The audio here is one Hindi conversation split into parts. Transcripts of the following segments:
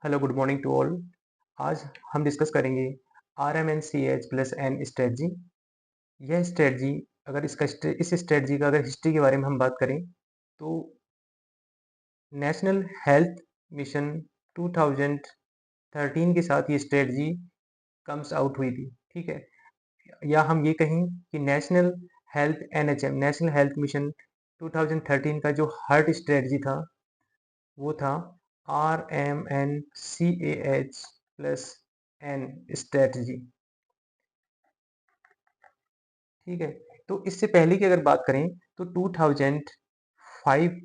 Hello good morning to all. आज हम डिस्कस करेंगे R M N C H plus N strategy. यह स्ट्रेटजी अगर इस स्ट्रेटजी का अगर हिस्ट्री के बारे में हम बात करें तो नेशनल हेल्थ मिशन 2013 के साथ ये स्ट्रेटजी कम्स आउट हुई थी। ठीक है, या हम ये कहें कि नेशनल हेल्थ मिशन 2013 का जो हार्ट स्ट्रेटजी था वो था R M N C A H plus N strategy. ठीक है, तो इससे पहले की अगर बात करें तो 2005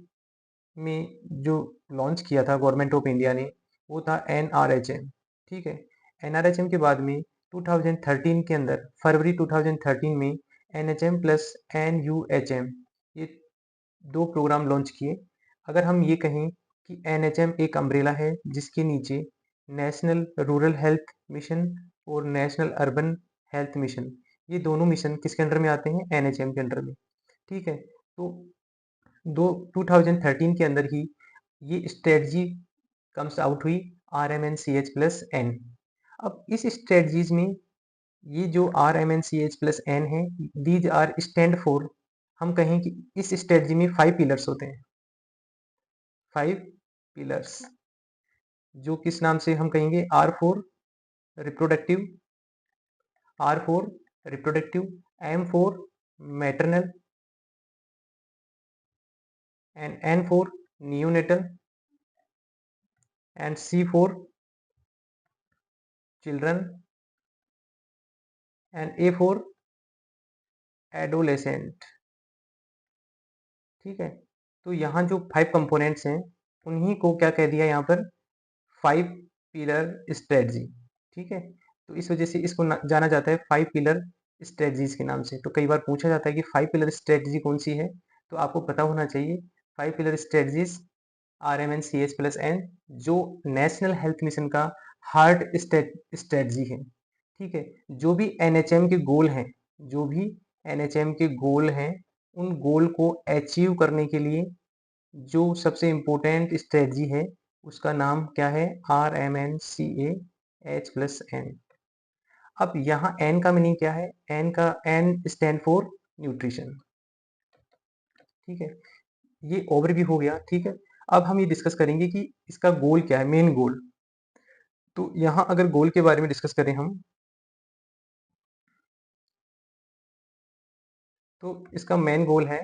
में जो लॉन्च किया था गवर्नमेंट ऑफ इंडिया ने वो था NRHM। ठीक है, NRHM के बाद में 2013 के अंदर फरवरी 2013 में NHM प्लस NUHM ये दो प्रोग्राम लॉन्च किए। अगर हम ये कहें कि NHM एक अम्ब्रेला है जिसके नीचे नेशनल रूरल हेल्थ मिशन और नेशनल अर्बन हेल्थ मिशन ये दोनों मिशन किसके अंडर में आते हैं? NHM के अंडर में। ठीक है, तो 2013 के अंदर ही ये स्ट्रेटजी कम्स आउट हुई RMNCH प्लस एन। अब इस स्ट्रेटजीज में ये जो RMNCH प्लस एन है दीज आर स्टैंड फॉर, हम कहें कि इस स्ट्रेटजी में 5 पिलर्स होते हैं। 5 पिलर्स जो किस नाम से हम कहेंगे? Reproductive R four reproductive, M four maternal and N four neonatal and C four children and A four adolescent. ठीक है, तो यहाँ जो 5 कंपोनेंट्स हैं उन्हीं को क्या कह दिया यहाँ पर? 5 पिलर स्ट्रेटजी। ठीक है, तो इस वजह से इसको जाना जाता है 5 पिलर स्ट्रेटजीज के नाम से। तो कई बार पूछा जाता है कि 5 पिलर स्ट्रेटजी कौन सी है, तो आपको पता होना चाहिए 5 pillar strategies RMNCH plus N जो नेशनल हेल्थ मिशन का हार्ट स्ट्रेटजी है। ठीक है, जो भी NHM के गोल हैं, जो भी NHM के गोल हैं उन गोल को अचीव करने के लिए जो सबसे इम्पोर्टेंट स्ट्रेटजी है उसका नाम क्या है? RMNCH plus N. अब यहाँ एन का मीनिंग क्या है? N stand for nutrition. ठीक है, ये ओवरव्यू हो गया। ठीक है, अब हम ये डिस्कस करेंगे कि इसका गोल क्या है, मेन गोल। तो यहाँ अगर गोल के बारे में डिस्कस करें हम तो इसका मेन गोल है,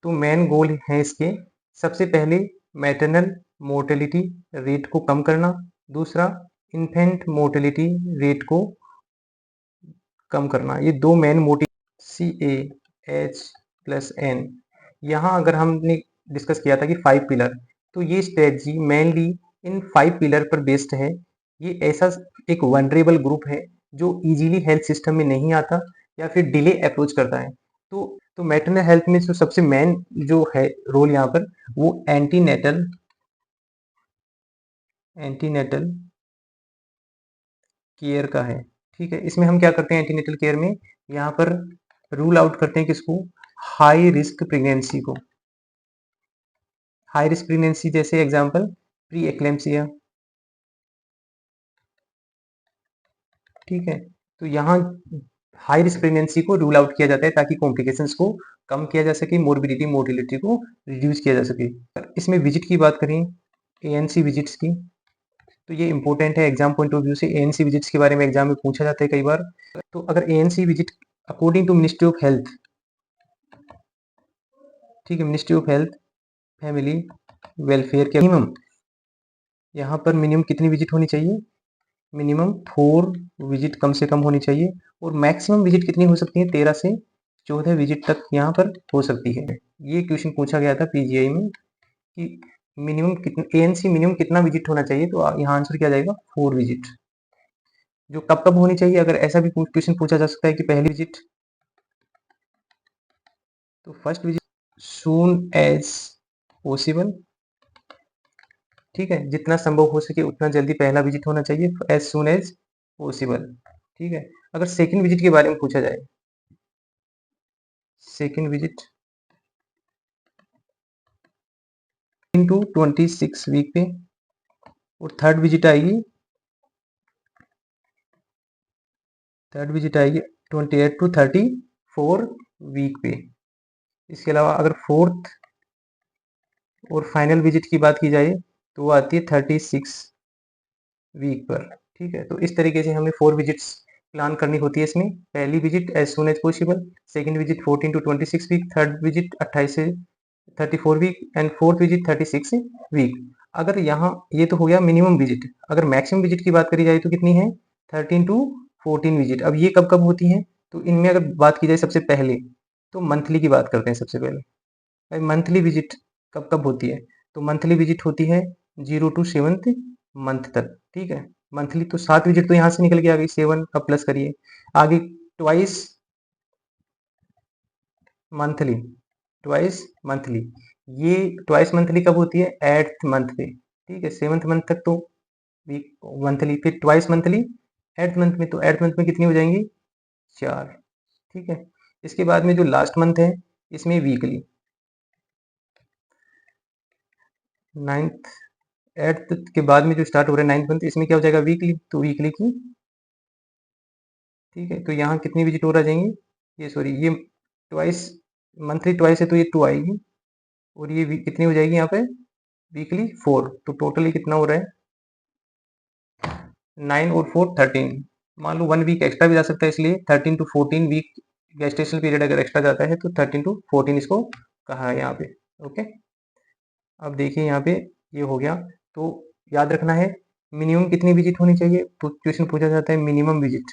तो मेन गोल है इसके सबसे पहले मैटरनल मोर्टेलिटी रेट को कम करना, दूसरा इन्फेंट मोर्टेलिटी रेट को कम करना। ये दो main motive CAH plus N. यहाँ अगर हमने डिस्कस किया था कि 5 पिलर, तो ये स्ट्रेटजी मेनली इन 5 पिलर पर बेस्ड है। ये ऐसा एक वनरेबल ग्रुप है जो इजीली हेल्थ सिस्टम में नहीं आता या फिर डिले अप्रोच करता है। तो मैटरनल हेल्थ में जो सबसे मेन जो है रोल यहाँ पर वो एंटीनेटल केयर का है। ठीक है, इसमें हम क्या करते हैं एंटीनेटल केयर में? यहाँ पर रूल आउट करते हैं किसको? हाई रिस्क प्रेगनेंसी को। हाई रिस्क प्रेगनेंसी जैसे एग्जांपल प्री एक्लेम्सिया। ठीक है, तो यहाँ हाई रिस्क प्रेगनेंसी को रूल आउट किया जाता है ताकि कॉम्प्लिकेशंस को कम किया जा सके, मोर्बिडिटी मोर्टिलिटी को रिड्यूस किया जा सके। इसमें विजिट की बात करें ANC विजिट्स की, तो ये इंपॉर्टेंट है एग्जाम पॉइंट ऑफ व्यू से। ANC विजिट्स के बारे में एग्जाम में पूछा जाता है कई बार। तो अगर ANC visit according to ministry of health, ठीक है, ministry of health family welfare के मिनिमम यहाँ पर मिनिमम कितनी विजिट होनी चाहिए? मिनिमम 4 विजिट कम से कम होनी चाहिए। और मैक्सिमम विजिट कितनी हो सकती है? 13 से 14 विजिट तक यहाँ पर हो सकती है। ये क्वेश्चन पूछा गया था PGI में कि मिनिमम कितना ANC मिनिमम कितना विजिट होना चाहिए, तो यहाँ आंसर क्या जाएगा? 4 विजिट। जो कब कब होनी चाहिए, अगर ऐसा भी क्वेश्चन पूछा जा सकता है कि पहली विजिट, तो first visit soon as possible. ठीक है, जितना संभव हो सके उतना जल्दी पहला विजिट होना चाहिए, एज सून एज पॉसिबल। ठीक है, अगर सेकंड विजिट के बारे में पूछा जाए, सेकंड विजिट इनटू 26 वीक पे, और थर्ड विजिट आएगी 28 to 34 वीक पे। इसके अलावा अगर फोर्थ और फाइनल विजिट की बात की जाए तो वो आती है 36 वीक पर। ठीक है, तो इस तरीके से हमें 4 विजिट्स प्लान करनी होती है इसमें। पहली visit as soon as possible, second visit 14 to 26 week, third visit 28 से 34 week and fourth visit 36 week. अगर यहाँ ये तो हो गया मिनिमम विजिट, अगर मैक्सिमम विजिट की बात करी जाए तो कितनी है 13 to 14 विजिट। अब ये कब कब होती हैं, तो इनमें अगर बात की जाए सबसे पहले तो मंथली की बात करते हैं सबसे पहले। भाई मंथली विजिट कब कब होती है, तो मंथली विजिट होती है 0 to 7th मंथ तक। ठीक है, मंथली तो 7 विजिट तो यहाँ से निकल के आ गई, 7 अब प्लस करिए आगे। ट्वाइस मंथली, ट्वाइस मंथली, ये ट्वाइस मंथली कब होती है 8th मंथ पे। ठीक है, 7th मंथ तक तो वीक मंथली, फिर ट्वाइस मंथली 8th मंथ में, तो 8th मंथ में कितनी हो जाएंगी 4। ठीक है, इसके बाद में जो लास्ट मंथ है इसमें वीकली, 9th 8th के बाद में जो स्टार्ट हो रहा है 9th मंथ, इसमें क्या हो जाएगा वीकली, तो वीकली की। ठीक है, तो यहाँ कितनी विजिट और आ जाएंगी, ये सॉरी ये ट्वाइस मंथली ट्वाइस है तो ये 2 आएगी, और ये कितनी हो जाएगी यहाँ पे वीकली 4। तो टोटल ये कितना हो रहा है 9 और 4 13। मान लो 1 वीक एक्स्ट्रा भी जा सकता है, इसलिए 13 to 14 वीक गेस्टेशनल पीरियड अगर एक्स्ट्रा जाता है तो 13 to 14 इसको कहा है यहाँ पे। ओके, अब देखिए यहाँ पे ये हो गया। तो याद रखना है मिनिमम कितनी विजिट होनी चाहिए, तो क्वेश्चन पूछा जाता है मिनिमम विजिट,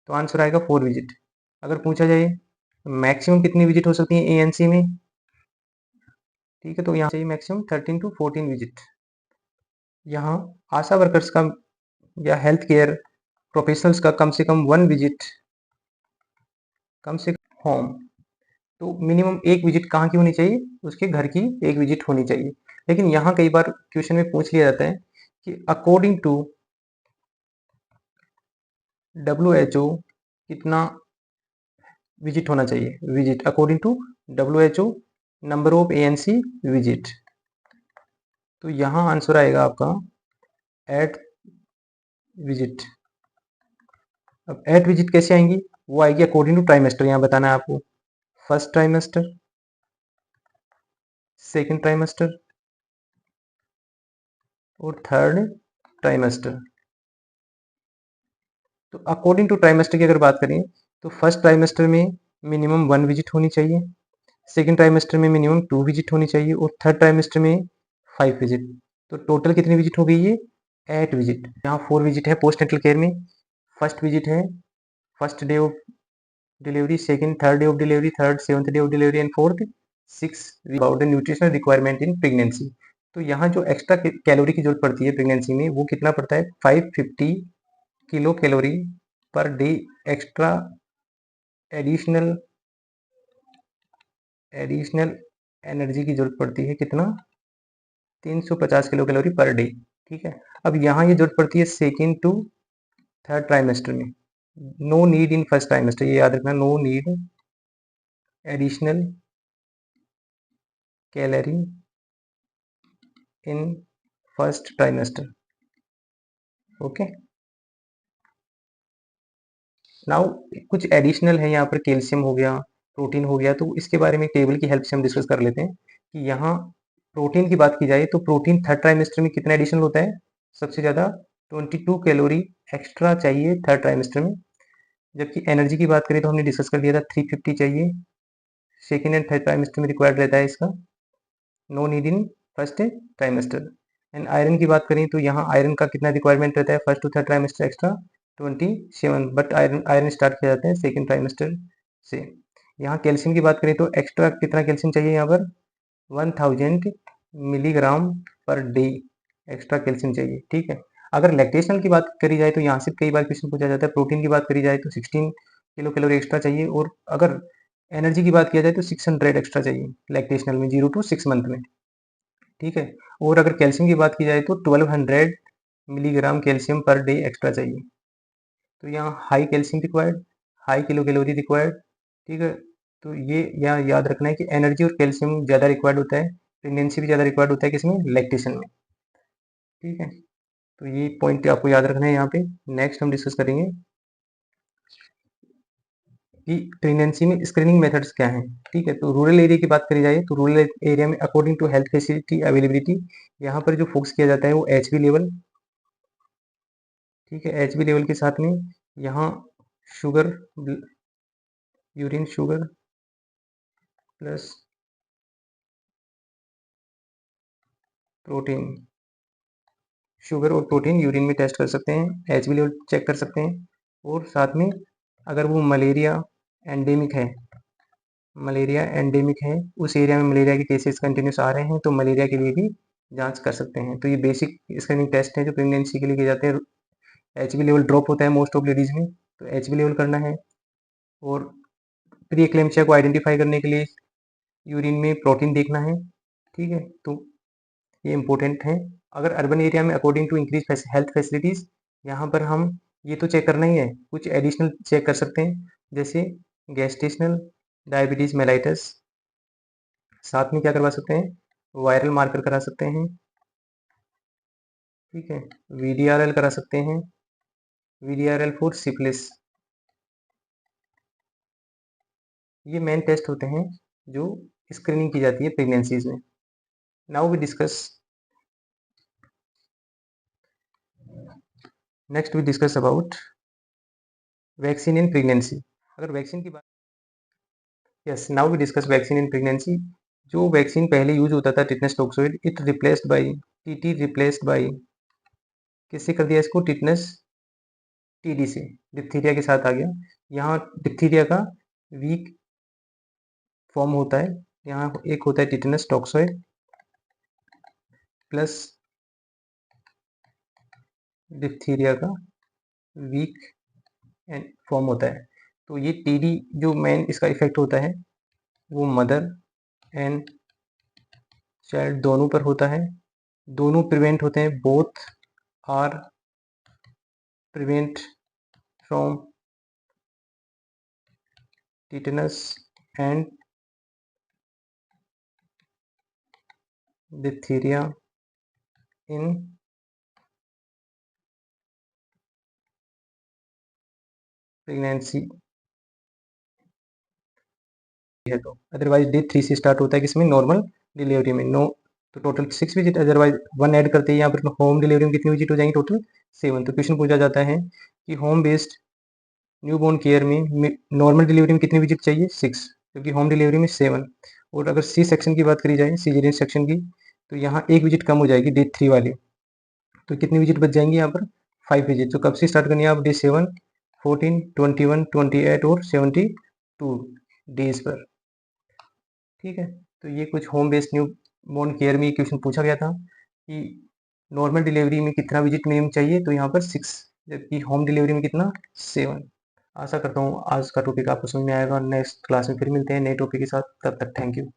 तो आंसर आएगा 4 विजिट। अगर पूछा जाए मैक्सिमम कितनी विजिट हो सकती है एएनसी में, ठीक है, तो यहाँ चाहिए मैक्सिमम 13 to 14 विजिट। यहाँ आशा वर्कर्स का या हेल्थ केयर प्रोफेशनल्स का कम से कम 1 विजिट, कम से कम होम, तो मिनिमम 1 विजिट कहाँ की होनी चाहिए, उसके घर की 1 विजिट होनी चाहिए। लेकिन यहाँ कई बार क्वेश्चन में पूछ लिया जाता है कि अकॉर्डिंग टू WHO कितना विजिट होना चाहिए, visit according to WHO number of ANC visit. तो यहाँ आंसर आएगा आपका 8 विजिट। अब 8 विजिट कैसे आएंगी, वो आएगी अकॉर्डिंग टू ट्राइमेस्टर। यहाँ बताना है आपको, फर्स्ट ट्राइमेस्टर, सेकेंड ट्राइमेस्टर और थर्ड ट्राइमेस्टर। तो अकॉर्डिंग टू ट्राइमेस्टर की अगर बात करें तो फर्स्ट ट्राइमेस्टर में मिनिमम 1 विजिट होनी चाहिए, सेकेंड ट्राइमेस्टर में मिनिमम 2 विजिट होनी चाहिए और थर्ड ट्राइमेस्टर में 5 विजिट। तो टोटल कितनी विजिट हो गई ये 8 विजिट। यहाँ 4 विजिट है पोस्ट नेटल केयर में। फर्स्ट विजिट है first day of delivery, second third day of delivery, third seventh day of delivery and fourth 6 about the nutritional requirement in pregnancy. तो यहाँ जो एक्स्ट्रा कैलोरी की जरूरत पड़ती है प्रेगनेंसी में वो कितना पड़ता है 550 kilo calorie per day extra additional energy की जरूरत पड़ती है, कितना 350 किलो कैलोरी पर डे। ठीक है, अब यहाँ ये जरूरत पड़ती है सेकेंड टू थर्ड ट्राइमेस्टर में, no need in first trimester, ये याद रखना, no need additional calorie in first trimester. Okay, now कुछ एडिशनल है यहाँ पर, कैल्शियम हो गया, प्रोटीन हो गया, तो इसके बारे में टेबल की हेल्प से हम डिस्कस कर लेते हैं कि यहाँ प्रोटीन की बात की जाए तो प्रोटीन थर्ड ट्राइमेस्टर में कितना एडिशनल होता है, सबसे ज़्यादा 22 कैलोरी एक्स्ट्रा चाहिए थर्ड ट्राइमेस्टर में। जबकि एनर्जी की बात करें तो हमने डिस्कस कर लिया था 350 चाहिए सेकेंड एंड थर्ड ट्राइमेस्टर में रिक्वायर्ड रहता है इसका, no need in first trimester. And iron की बात करें तो यहाँ आयरन का कितना रिक्वायरमेंट रहता है first to third trimester extra 27, but iron start किया जाता है सेकेंड ट्राइमेस्टर से। यहाँ कैल्शियम की बात करें तो एक्स्ट्रा कितना कैल्शियम चाहिए यहाँ पर 1000 milligram per day extra calcium चाहिए। ठीक है, अगर लैक्टेशनल की बात करी जाए तो यहाँ से कई बार क्वेश्चन पूछा जाता है, प्रोटीन की बात करी जाए तो 16 किलो कैलोरी एक्स्ट्रा चाहिए, और अगर एनर्जी की बात किया जाए तो 600 एक्स्ट्रा चाहिए लैक्टेशनल में 0 to 6 मंथ में। ठीक है, और अगर कैल्शियम की बात की जाए तो 1200 milligram calcium per day extra चाहिए। तो यहाँ high calcium required, high kilo calorie required. ठीक है, तो ये यहाँ याद रखना है कि एनर्जी और कैल्शियम ज़्यादा रिक्वायर्ड होता है, प्रेगनेंसी भी ज़्यादा रिक्वायर्ड होता है किसमें, लैक्टेशन में। ठीक है, तो ये पॉइंट आपको याद रखना है यहाँ पे। नेक्स्ट हम डिस्कस करेंगे कि प्रेगनेंसी में स्क्रीनिंग मेथड्स क्या हैं। ठीक है, तो रूरल एरिया की बात करी जाए तो रूरल एरिया में according to health facility availability यहाँ पर जो फोकस किया जाता है वो एचबी लेवल। ठीक है, एचबी लेवल के साथ में यहाँ sugar, urine sugar plus protein, sugar और प्रोटीन यूरिन में टेस्ट कर सकते हैं, एचबी लेवल चेक कर सकते हैं। और साथ में अगर वो मलेरिया एंडेमिक है, मलेरिया एंडेमिक है, उस एरिया में मलेरिया के केसेस कंटिन्यूस आ रहे हैं तो मलेरिया के लिए भी जांच कर सकते हैं। तो ये बेसिक स्क्रीनिंग टेस्ट है जो प्रेगनेंसी के लिए किए जाते हैं। एचबी लेवल ड्रॉप होता है मोस्ट ऑफ लेडीज में, तो एचबी लेवल करना है। और प्री एक्लेम्पसिया को आइडेंटिफाई करने के लिए यूरिन में प्रोटीन देखना है। ठीक है, तो ये इम्पोर्टेंट है। अगर अर्बन एरिया में according to increase health facilities, यहाँ पर हम ये तो चेक करना ही है, कुछ एडिशनल चेक कर सकते हैं जैसे गैस्ट्रेशनल डायबिटीज़ मेलाइटस। साथ में क्या करवा सकते हैं, वायरल मार्कर करा सकते हैं। ठीक है, वीडीआरएल करा सकते हैं, वीडीआरएल फॉर सिफिलिस। ये मेन टेस्ट होते हैं जो स्क्रीनिंग की जाती है प्रेगनेंसीज में। Now we discuss next we discuss about vaccine in pregnancy. अगर वैक्सीन की बात, yes, now we discuss vaccine in pregnancy. जो वैक्सीन पहले यूज होता था tetanus toxoid, it replaced by TT, replaced by, किससे कर दिया इसको, टिटनेस टीडी से, डिप्थीरिया के साथ आ गया। यहाँ डिप्थीरिया का वीक फॉर्म होता है, यहाँ एक होता है टिटनेस टॉक्सोइड प्लस डिप्थीरिया का वीक फॉर्म होता है। तो ये टीडी जो मेन इसका इफेक्ट होता है वो मदर एंड चाइल्ड दोनों पर होता है। दोनों प्रिवेंट होते हैं, both are prevent from tetanus and diphtheria in pregnancy है। तो अदरवाइज डे 3 से स्टार्ट होता है किसमें, नॉर्मल डिलीवरी में। नो, तो टोटल 6 विजिट, अदरवाइज 1 ऐड करते हैं यहाँ पर होम डिलीवरी में कितनी विजिट हो जाएंगी, टोटल 7। तो क्वेश्चन पूछा जाता है कि होम बेस्ड न्यूबॉर्न केयर में नॉर्मल डिलीवरी में कितनी विजिट चाहिए, 6, क्योंकि होम डिलीवरी में 7। और अगर सी सेक्शन की बात करी जाए, सीजेरियन सेक्शन की, तो यहाँ एक विजिट कम हो जाएगी डे 3 वाली। तो कितनी विजिट बच जाएंगी यहाँ पर, 5 विजिट। तो कब से स्टार्ट करनी है आप, डे 7, 14, 21, 28 और 72 डेज पर। ठीक है, तो ये कुछ home based new born care में क्वेश्चन पूछा गया था कि नॉर्मल डिलीवरी में कितना विजिट मिनिमम चाहिए, तो यहाँ पर 6, जबकि होम डिलीवरी में कितना, 7। आशा करता हूँ आज का टॉपिक आपको समझ में आएगा। नेक्स्ट क्लास में फिर मिलते हैं नए टॉपिक के साथ, तब तक थैंक यू।